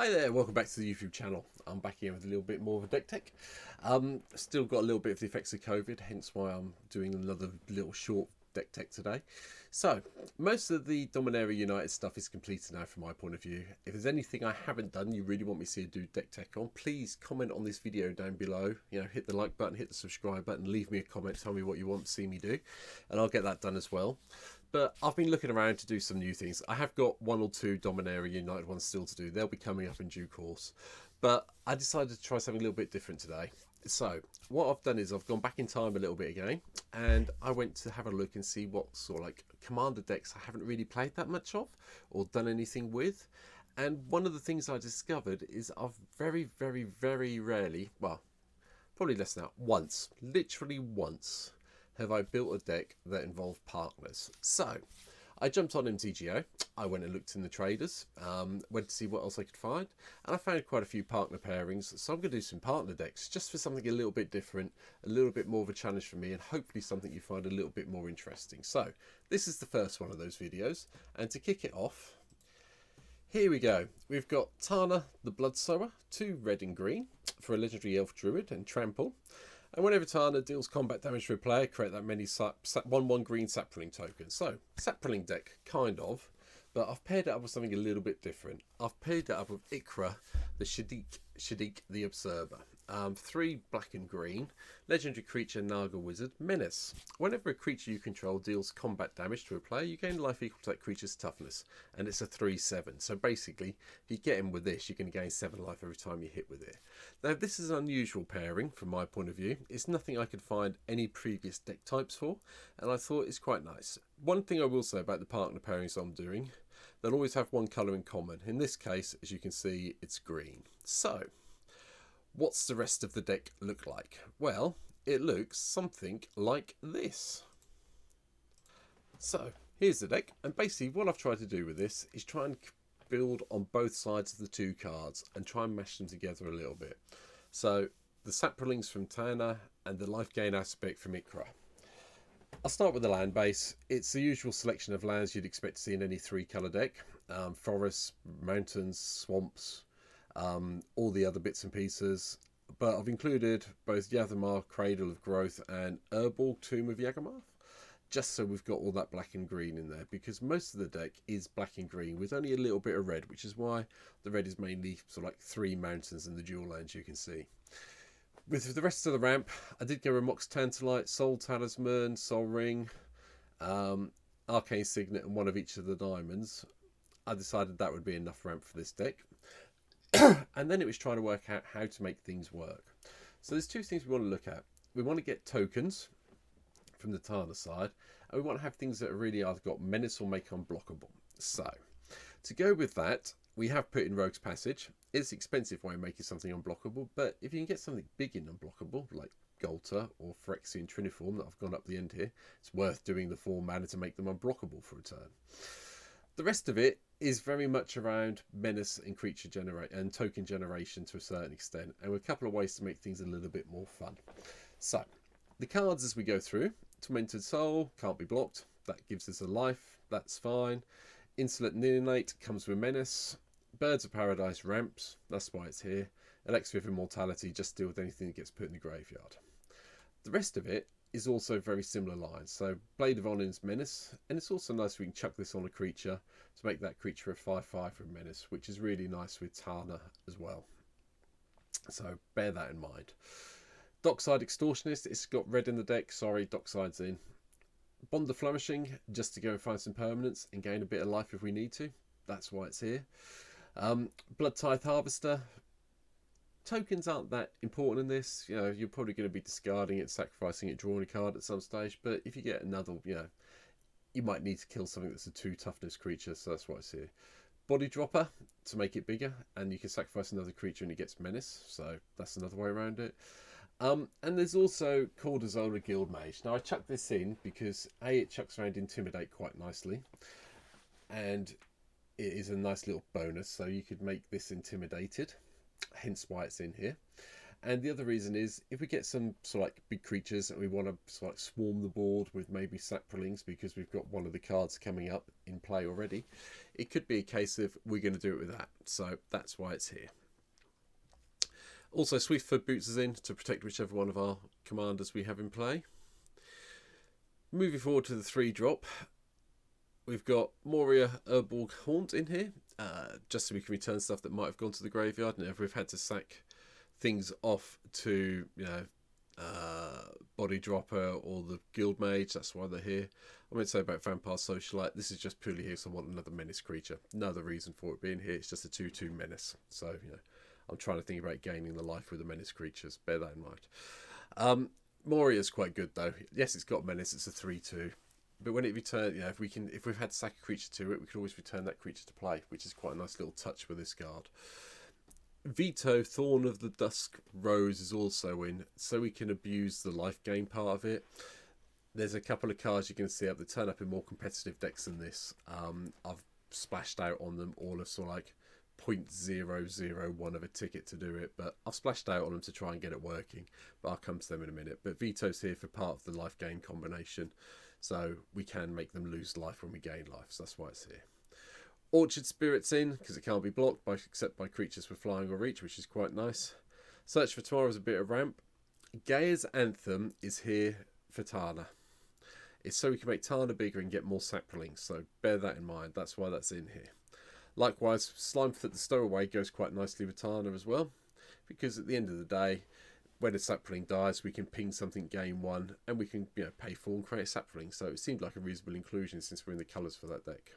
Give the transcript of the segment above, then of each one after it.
Hi there, welcome back to the YouTube channel. I'm back here with a little bit more of a deck tech. Still got a little bit of the effects of COVID, hence why I'm doing another little short deck tech today. So, most of the Dominaria United stuff is completed now from my point of view. If there's anything I haven't done you really want me to see do deck tech on, please comment on this video down below. Hit the like button, hit the subscribe button, leave me a comment, tell me what you want to see me do, and I'll get that done as well. But I've been looking around to do some new things. I have got one or two Dominaria United ones still to do. They'll be coming up in due course. But I decided to try something a little bit different today. So what I've done is I've gone back in time a little bit again, and I went to have a look and see what sort of like commander decks I haven't really played that much of or done anything with. And one of the things I discovered is I've very rarely, well, probably less than that, once, literally once, have I built a deck that involved partners. So I jumped on MTGO, I went and looked in the traders, went to see what else I could find, and I found quite a few partner pairings. So I'm going to do some partner decks just for something a little bit different, a little bit more of a challenge for me, and hopefully something you find a little bit more interesting. So this is the first one of those videos, and to kick it off, here we go. We've got Tana the Bloodsower, 2 red and green for a legendary elf druid and trample. And whenever Tana deals combat damage to a player, create that many 1/1 green sapling tokens. So, sapling deck, kind of, but I've paired it up with something a little bit different. I've paired it up with Ikra, the Shidiqi the Usurper. 3 black and green, legendary creature, Naga wizard, menace. Whenever a creature you control deals combat damage to a player, you gain life equal to that creature's toughness, and it's a 3/7. So basically, if you get him with this, you're going to gain 7 life every time you hit with it. Now, this is an unusual pairing from my point of view. It's nothing I could find any previous deck types for, and I thought it's quite nice. One thing I will say about the partner pairings I'm doing, they'll always have one colour in common. In this case, as you can see, it's green. So what's the rest of the deck look like? Well, it looks something like this. So here's the deck, and basically what I've tried to do with this is try and build on both sides of the 2 cards and try and mash them together a little bit. So the saplings from Tana and the life gain aspect from Ikra. I'll start with the land base. It's the usual selection of lands you'd expect to see in any 3-colour deck. Forests, mountains, swamps, all the other bits and pieces, but I've included both Yavimar, Cradle of Growth, and Urborg, Tomb of Yavimar, just so we've got all that black and green in there, because most of the deck is black and green with only a little bit of red, which is why the red is mainly sort of like 3 mountains and the dual lands you can see. With the rest of the ramp, I did go with Mox Tantalite, Soul Talisman, Soul Ring, Arcane Signet, and one of each of the diamonds. I decided that would be enough ramp for this deck. And then it was trying to work out how to make things work. So there's 2 things we want to look at. We want to get tokens from the Tana side, and we want to have things that are really either got menace or make unblockable. So to go with that, we have put in Rogue's Passage. It's an expensive way of making something unblockable, but if you can get something big and unblockable, like Golter or Phyrexian Triniform that I've gone up the end here, it's worth doing the 4 mana to make them unblockable for a turn. The rest of it is very much around menace and creature and token generation to a certain extent, and with a couple of ways to make things a little bit more fun. So the cards as we go through: Tormented Soul, can't be blocked, that gives us a life, that's fine. Insolent Neonate comes with menace. Birds of Paradise ramps, that's why it's here. Elixir of Immortality, just deal with anything that gets put in the graveyard. The rest of it is also very similar lines. So Blade of Onin's menace, and it's also nice we can chuck this on a creature to make that creature a 5/5 for menace, which is really nice with Tana as well. So bear that in mind. Dockside Extortionist, it's got red in the deck, sorry, Dockside's in. Bond of Flourishing, just to go and find some permanents and gain a bit of life if we need to, that's why it's here. Blood Tithe Harvester, tokens aren't that important in this. You're probably going to be discarding it, sacrificing it, drawing a card at some stage, but if you get another, you might need to kill something that's a 2 toughness creature, so that's why it's here. Body Dropper, to make it bigger, and you can sacrifice another creature and it gets menace, so that's another way around it. And there's also Cordazola Guildmage. Now I chucked this in because it chucks around Intimidate quite nicely, and it is a nice little bonus, so you could make this intimidated, hence why it's in here. And the other reason is if we get some sort of like big creatures and we want to sort of like swarm the board with maybe saprolings because we've got one of the cards coming up in play already, it could be a case of we're going to do it with that. So that's why it's here. Also, Swiftfoot boots us in to protect whichever one of our commanders we have in play. Moving forward to the 3-drop, we've got Moria Urborg Haunt in here, just so we can return stuff that might have gone to the graveyard. And if we've had to sack things off to, Body Dropper or the Guild Mage, that's why they're here. I won't say about Vampire Socialite, this is just purely here so I want another menace creature. No other reason for it being here, it's just a 2/2 menace. So, I'm trying to think about gaining the life with the menace creatures, bear that in mind. Moria's quite good though. Yes, it's got menace, it's a 3/2. But when it returns, if we've had to sack a creature to it, we can always return that creature to play, which is quite a nice little touch with this card. Veto, Thorn of the Dusk Rose is also in, so we can abuse the life gain part of it. There's a couple of cards you can see up that turn up in more competitive decks than this. I've splashed out on them all of sort of like 0.001 of a ticket to do it, but I've splashed out on them to try and get it working, but I'll come to them in a minute. But Veto's here for part of the life gain combination, so we can make them lose life when we gain life, so that's why it's here. Orchard Spirit's in because it can't be blocked except by creatures with flying or reach, which is quite nice. Search for Tomorrow is a bit of ramp. Gaia's Anthem is here for Tana. It's so we can make Tana bigger and get more saplings, so bear that in mind, that's why that's in here. Likewise, Slimefoot the Stowaway goes quite nicely with Tana as well, because at the end of the day, when a sapling dies, we can ping something game 1, and we can pay 4 and create a sapling. So it seemed like a reasonable inclusion since we're in the colours for that deck.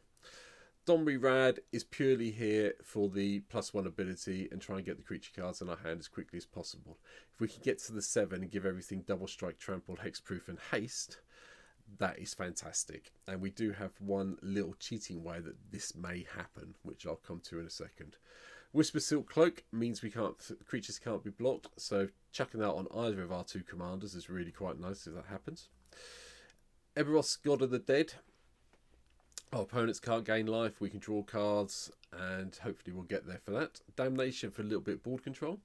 Domri Rad is purely here for the +1 ability and try and get the creature cards in our hand as quickly as possible. If we can get to the 7 and give everything double strike, trample, hexproof and haste, that is fantastic. And we do have one little cheating way that this may happen, which I'll come to in a second. Whisper Silk Cloak means creatures can't be blocked, so chucking that on either of our 2 commanders is really quite nice if that happens. Eberros, God of the Dead. Our opponents can't gain life, we can draw cards, and hopefully we'll get there for that. Damnation for a little bit of board control.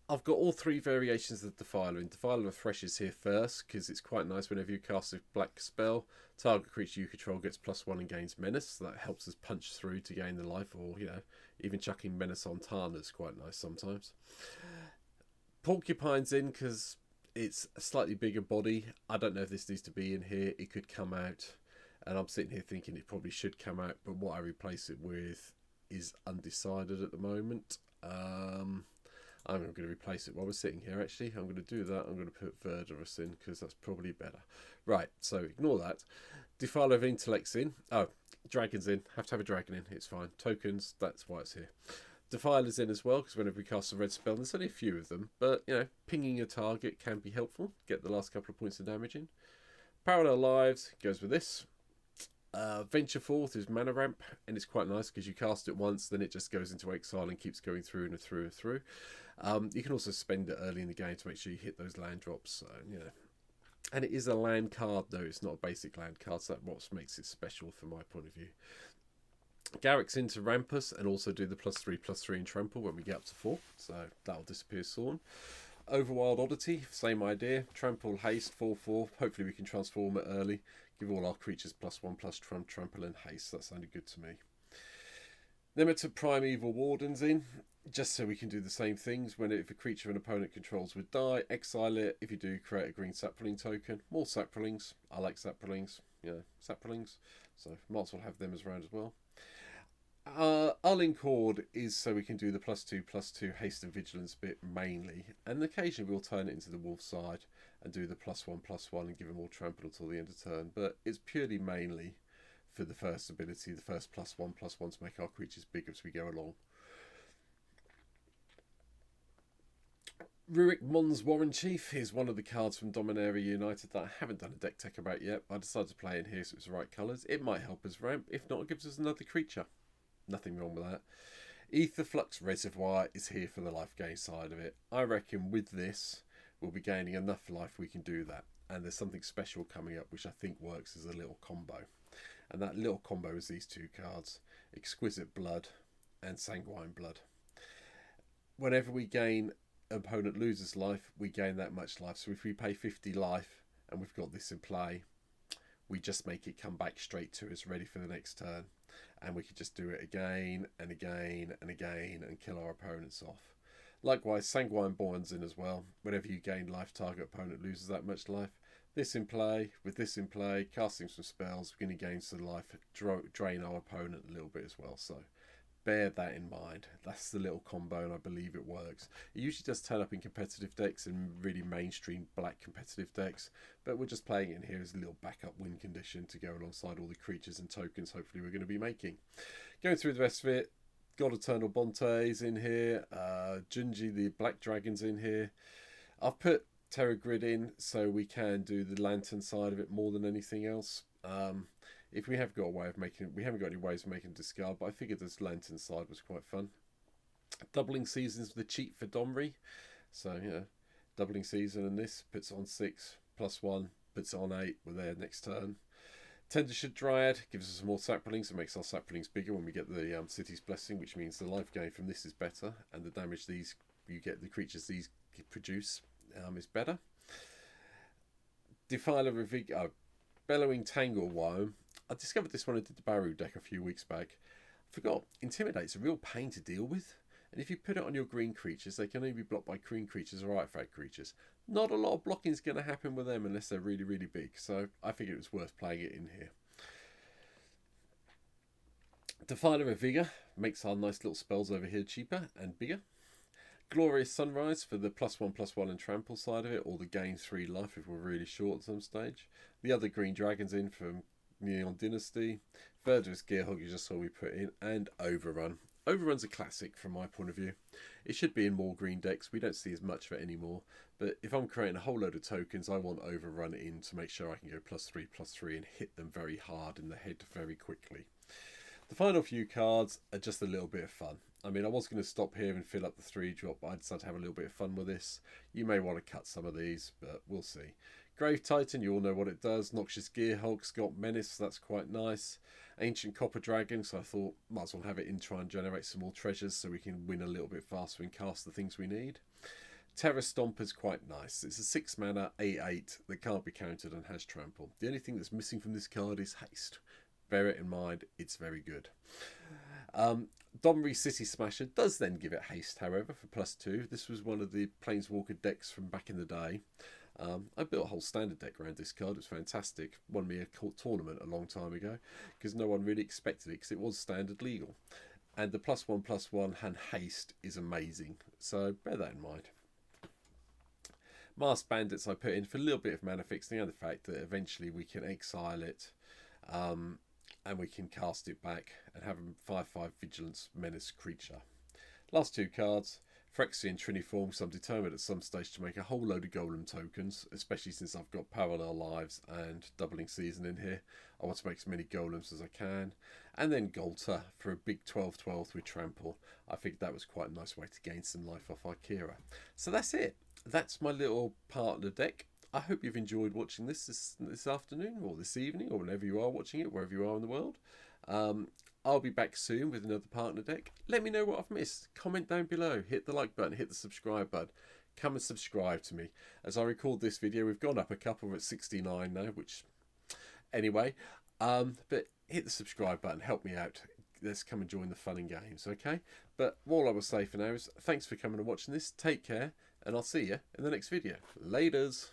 I've got all 3 variations of Defiler in. Defiler of Thresh is here first, because it's quite nice whenever you cast a black spell, target creature you control gets +1 and gains menace, so that helps us punch through to gain the life, or, even chucking menace on Tana is quite nice sometimes. Porcupine's in, because it's a slightly bigger body. I don't know if this needs to be in here, it could come out, and I'm sitting here thinking it probably should come out, but what I replace it with is undecided at the moment. I'm going to replace it while we're sitting here, actually. I'm going to do that. I'm going to put Verdurus in, because that's probably better. Right, so ignore that. Defiler of Intellect's in. Oh, Dragon's in. Have to have a dragon in. It's fine. Tokens, that's why it's here. Defiler's in as well, because whenever we cast a red spell, there's only a few of them, but, pinging a target can be helpful. Get the last couple of points of damage in. Parallel Lives goes with this. Venture Forth is mana ramp, and it's quite nice because you cast it once, then it just goes into exile and keeps going through and through and through. You can also spend it early in the game to make sure you hit those land drops. So, and it is a land card though; it's not a basic land card, so that's what makes it special from my point of view. Garrick's into Rampus and also do the +3/+3 in trample when we get up to 4, so that'll disappear soon. Overwild Oddity, same idea. Trample, haste, 4/4. Hopefully we can transform it early. Give all our creatures +1/+1 trample and haste. That sounded good to me. Limited Primeval Wardens in, just so we can do the same things. If a creature an opponent controls would die, exile it. If you do, create a green sapling token. More saplings. I like saplings. Saplings. So might as well have them as round as well. Arling Cord is so we can do the +2/+2 haste and vigilance bit mainly, and occasionally we'll turn it into the wolf side and do the +1/+1 and give them all trample until the end of turn, but it's purely mainly for the first ability, the first +1/+1 to make our creatures bigger as we go along. Rurik Mons Warren Chief is one of the cards from Dominaria United that I haven't done a deck tech about yet, but I decided to play in here so it's the right colours. It might help us ramp, if not it gives us another creature. Nothing wrong with that. Aetherflux Reservoir is here for the life gain side of it. I reckon with this we'll be gaining enough life we can do that, and there's something special coming up which I think works as a little combo, and that little combo is these 2 cards, Exquisite Blood and Sanguine Blood. Whenever we gain opponent loses life, we gain that much life. So if we pay 50 life and we've got this in play, we just make it come back straight to us, ready for the next turn. And we could just do it again and again and again and kill our opponents off. Likewise, Sanguine Born's in as well. Whenever you gain life, target opponent loses that much life. This in play, with this in play, casting some spells, we're going to gain some life, drain our opponent a little bit as well. So bear that in mind. That's the little combo, and I believe it works. It usually does turn up in competitive decks and really mainstream black competitive decks, but we're just playing it in here as a little backup win condition to go alongside all the creatures and tokens hopefully we're going to be making. Going through the rest of it, God Eternal Bonte's in here, Junji the Black Dragon's in here. I've put Terra Grid in so we can do the lantern side of it more than anything else. If we have got a way of making, we haven't got any ways of making discard, but I figured this lantern side was quite fun. Doubling Seasons with the cheat for Domri, so you know, doubling season, and this puts it on 6 +1, puts it on 8 with their next turn. Tendershire Dryad gives us more saplings and makes our saplings bigger when we get the City's Blessing, which means the life gain from this is better, and the damage these you get, the creatures these produce, is better. Defiler Revig, Bellowing Tangleworm. I discovered this when I did the Baru deck a few weeks back. I forgot, Intimidate's a real pain to deal with, and if you put it on your green creatures, they can only be blocked by green creatures or artifact creatures. Not a lot of blocking is going to happen with them unless they're really, really big, so I figured it was worth playing it in here. Defiler of Vigor makes our nice little spells over here cheaper and bigger. Glorious Sunrise for the +1/+1 and trample side of it, or the gain 3 life if we're really short at some stage. The other green dragons in from Neon Dynasty. Verdurous Gearhog you just saw we put in, and Overrun. Overrun's a classic from my point of view. It should be in more green decks. We don't see as much of it anymore, but if I'm creating a whole load of tokens, I want Overrun in to make sure I can go +3/+3 and hit them very hard in the head very quickly. The final few cards are just a little bit of fun. I mean, I was going to stop here and fill up the 3-drop, but I decided to have a little bit of fun with this. You may want to cut some of these, but we'll see. Grave Titan, you all know what it does. Noxious Gearhog's got Menace, so that's quite nice. Ancient Copper Dragon, so I thought might as well have it in, try and generate some more treasures so we can win a little bit faster and cast the things we need. Terra Stomper's quite nice. It's a 6 mana 8/8 that can't be countered and has trample. The only thing that's missing from this card is haste. Bear it in mind, it's very good. Domri City Smasher does then give it haste, however, for +2. This was one of the Planeswalker decks from back in the day. I built a whole standard deck around this card. It was fantastic. Won me a tournament a long time ago because no one really expected it because it was standard legal. And the +1/+1 and haste is amazing. So bear that in mind. Masked Bandits I put in for a little bit of mana fixing and the fact that eventually we can exile it and we can cast it back and have a 5/5 Vigilance Menace creature. Last 2 cards. Phyrexian Triniform, so I'm determined at some stage to make a whole load of Golem tokens, especially since I've got Parallel Lives and Doubling Season in here. I want to make as many Golems as I can. And then Golter for a big 12/12 with Trample. I think that was quite a nice way to gain some life off Ikra. So that's it. That's my little partner deck. I hope you've enjoyed watching this afternoon or this evening or whenever you are watching it, wherever you are in the world. I'll be back soon with another partner deck. Let me know what I've missed. Comment down below. Hit the like button. Hit the subscribe button. Come and subscribe to me. As I record this video, we've gone up a couple. We're at 69 now, which... Anyway, but hit the subscribe button. Help me out. Let's come and join the fun and games, okay? But all I will say for now is thanks for coming and watching this. Take care, and I'll see you in the next video. Laters.